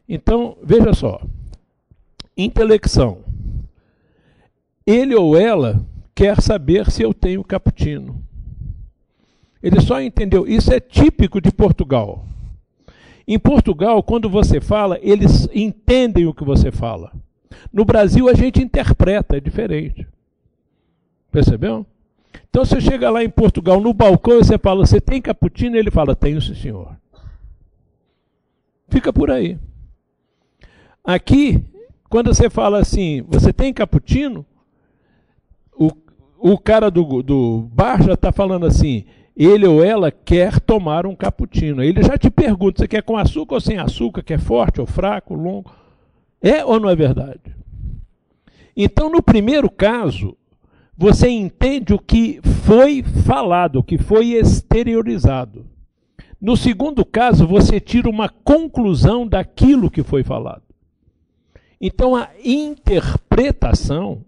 Então, veja só. Intelecção. Ele ou ela quer saber se eu tenho cappuccino. Ele só entendeu. Isso é típico de Portugal. Em Portugal, quando você fala, eles entendem o que você fala. No Brasil, a gente interpreta, é diferente. Percebeu? Então, você chega lá em Portugal, no balcão, e você fala, você tem cappuccino? Ele fala, tenho, sim, senhor. Fica por aí. Aqui, quando você fala assim, você tem cappuccino? O cara do bar já está falando assim, ele ou ela quer tomar um cappuccino. Ele já te pergunta, você quer com açúcar ou sem açúcar? Quer forte ou fraco, longo? É ou não é verdade? Então, no primeiro caso, você entende o que foi falado, o que foi exteriorizado. No segundo caso, você tira uma conclusão daquilo que foi falado. Então, a interpretação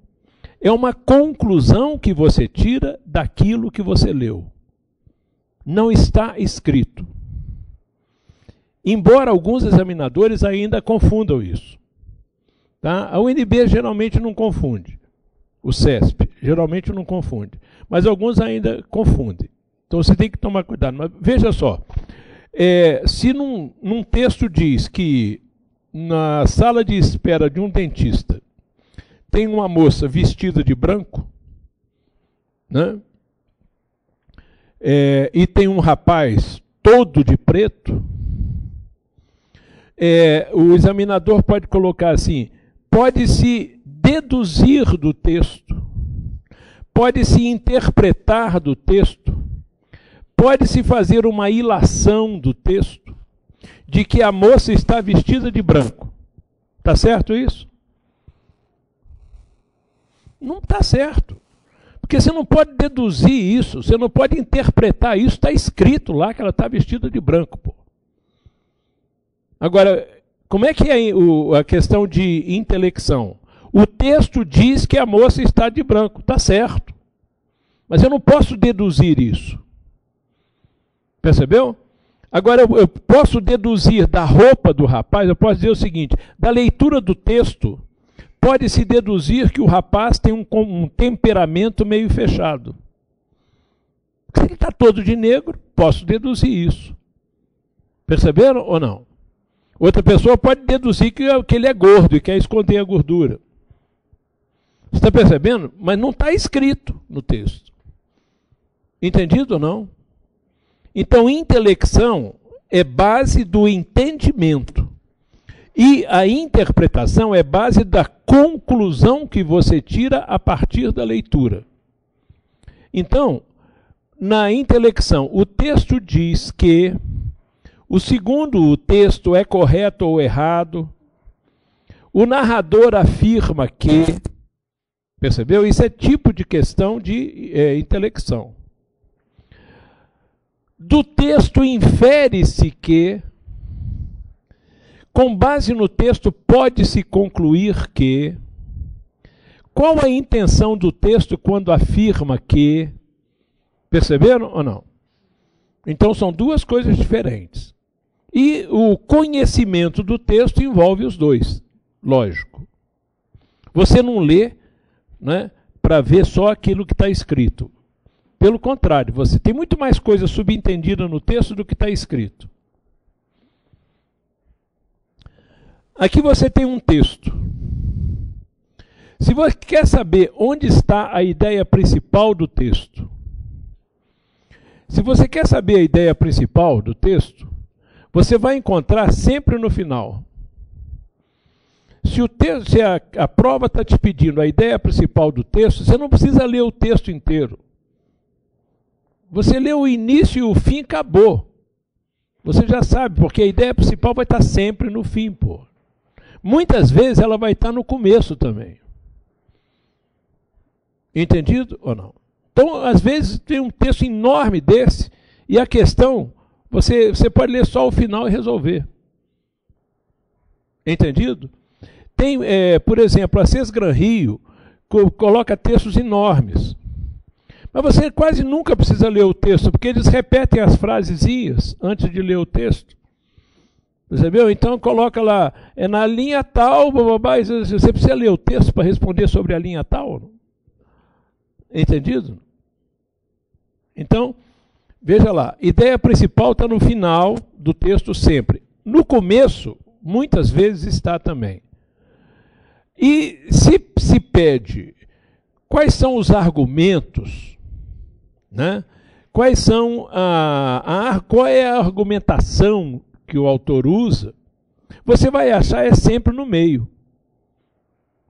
é uma conclusão que você tira daquilo que você leu. Não está escrito. Embora alguns examinadores ainda confundam isso. Tá? A UNB geralmente não confunde. O CESP geralmente não confunde. Mas alguns ainda confundem. Então você tem que tomar cuidado. Mas veja só. Se num texto diz que na sala de espera de um dentista tem uma moça vestida de branco, né? E tem um rapaz todo de preto, o examinador pode colocar assim, pode-se deduzir do texto, pode-se interpretar do texto, pode-se fazer uma ilação do texto de que a moça está vestida de branco. Está certo isso? Não está certo. Porque você não pode deduzir isso, você não pode interpretar isso, está escrito lá que ela está vestida de branco. Pô. Agora, como é que é a questão de intelecção? O texto diz que a moça está de branco, está certo. Mas eu não posso deduzir isso. Percebeu? Agora, eu posso deduzir da roupa do rapaz, eu posso dizer o seguinte, da leitura do texto, pode-se deduzir que o rapaz tem um temperamento meio fechado. Se ele está todo de negro, posso deduzir isso. Perceberam ou não? Outra pessoa pode deduzir que ele é gordo e quer esconder a gordura. Você está percebendo? Mas não está escrito no texto. Entendido ou não? Então, intelecção é base do entendimento. E a interpretação é base da conclusão que você tira a partir da leitura. Então, na intelecção, o texto diz que, o segundo texto é correto ou errado, o narrador afirma que, percebeu? Isso é tipo de questão de intelecção. Do texto infere-se que, com base no texto, pode-se concluir que... Qual a intenção do texto quando afirma que... Perceberam ou não? Então, são duas coisas diferentes. E o conhecimento do texto envolve os dois, lógico. Você não lê, né, para ver só aquilo que está escrito. Pelo contrário, você tem muito mais coisa subentendida no texto do que está escrito. Aqui você tem um texto. Se você quer saber onde está a ideia principal do texto, se você quer saber a ideia principal do texto, você vai encontrar sempre no final. Se a prova está te pedindo a ideia principal do texto, você não precisa ler o texto inteiro. Você lê o início e o fim, acabou. Você já sabe, porque a ideia principal vai estar sempre no fim, pô. Muitas vezes ela vai estar no começo também. Entendido ou não? Então, às vezes, tem um texto enorme desse, e a questão, você pode ler só o final e resolver. Entendido? Tem, por exemplo, a Sesgran Rio coloca textos enormes. Mas você quase nunca precisa ler o texto, porque eles repetem as frasezinhas antes de ler o texto. Percebeu? Então coloca lá, é na linha tal, bababá, você precisa ler o texto para responder sobre a linha tal. Entendido? Então, veja lá, ideia principal está no final do texto sempre. No começo, muitas vezes está também. E se pede quais são os argumentos, né? Quais são qual é a argumentação que o autor usa, você vai achar é sempre no meio.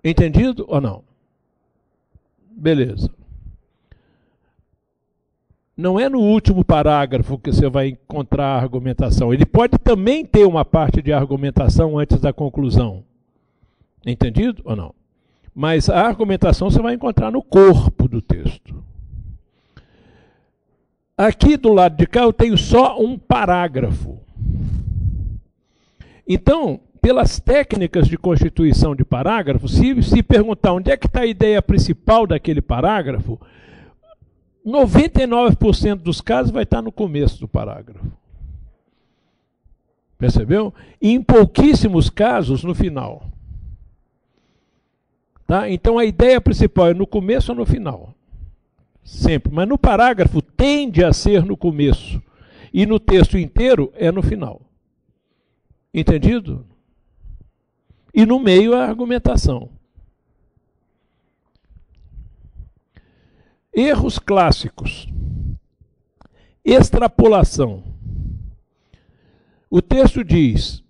Entendido ou não? Beleza. Não é no último parágrafo que você vai encontrar a argumentação. Ele pode também ter uma parte de argumentação antes da conclusão. Entendido ou não? Mas a argumentação você vai encontrar no corpo do texto. Aqui do lado de cá eu tenho só um parágrafo. Então, pelas técnicas de constituição de parágrafo, se perguntar onde é que está a ideia principal daquele parágrafo, 99% dos casos vai estar no começo do parágrafo. Percebeu? E em pouquíssimos casos, no final. Tá? Então, a ideia principal é no começo ou no final. Sempre. Mas no parágrafo tende a ser no começo. E no texto inteiro é no final. Entendido? E no meio a argumentação. Erros clássicos. Extrapolação. O texto diz: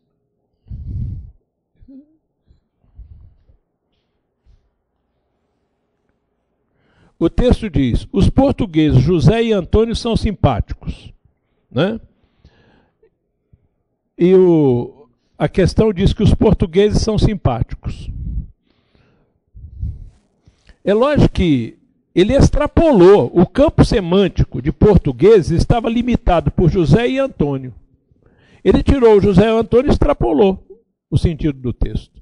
os portugueses José e Antônio são simpáticos, né? E a questão diz que os portugueses são simpáticos. É lógico que ele extrapolou. O campo semântico de portugueses estava limitado por José e Antônio. Ele tirou o José e o Antônio e extrapolou o sentido do texto.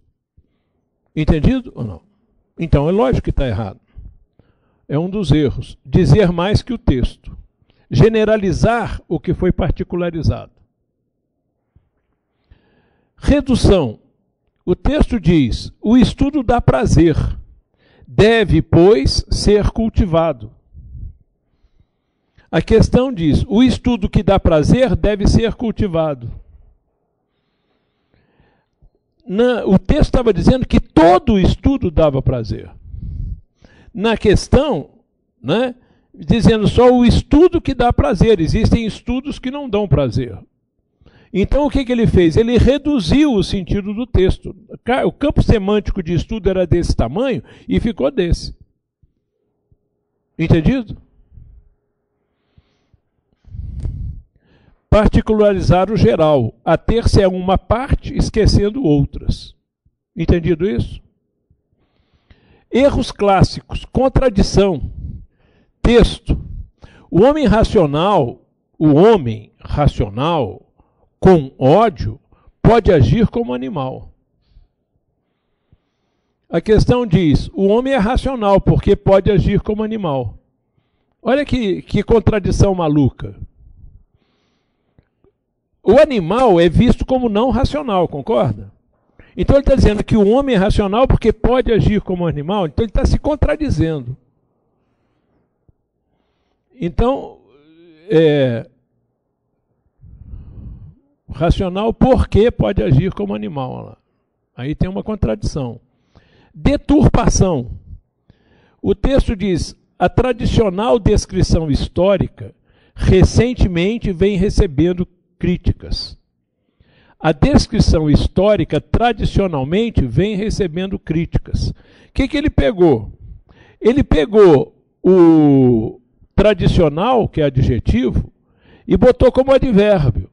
Entendido ou não? Então é lógico que está errado. É um dos erros. Dizer mais que o texto. Generalizar o que foi particularizado. Redução. O texto diz: o estudo dá prazer. Deve, pois, ser cultivado. A questão diz: o estudo que dá prazer deve ser cultivado. O texto estava dizendo que todo estudo dava prazer. Na questão, né, dizendo só o estudo que dá prazer. Existem estudos que não dão prazer. Então, o que ele fez? Ele reduziu o sentido do texto. O campo semântico de estudo era desse tamanho e ficou desse. Entendido? Particularizar o geral. Ater-se a uma parte, esquecendo outras. Entendido isso? Erros clássicos. Contradição. Texto. O homem racional com ódio, pode agir como animal. A questão diz: o homem é racional porque pode agir como animal. Olha que contradição maluca. O animal é visto como não racional, concorda? Então ele está dizendo que o homem é racional porque pode agir como animal, então ele está se contradizendo. Então, racional porque pode agir como animal. Aí tem uma contradição. Deturpação. O texto diz: a tradicional descrição histórica recentemente vem recebendo críticas. A descrição histórica tradicionalmente vem recebendo críticas. O que ele pegou? Ele pegou o tradicional, que é adjetivo, e botou como advérbio.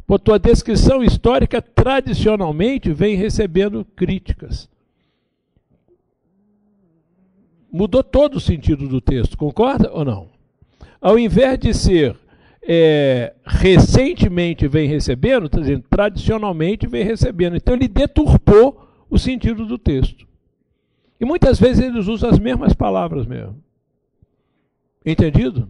Botou: a descrição histórica tradicionalmente vem recebendo críticas. Mudou todo o sentido do texto, concorda ou não? Ao invés de ser recentemente vem recebendo, está dizendo tradicionalmente vem recebendo. Então ele deturpou o sentido do texto. E muitas vezes eles usam as mesmas palavras mesmo. Entendido?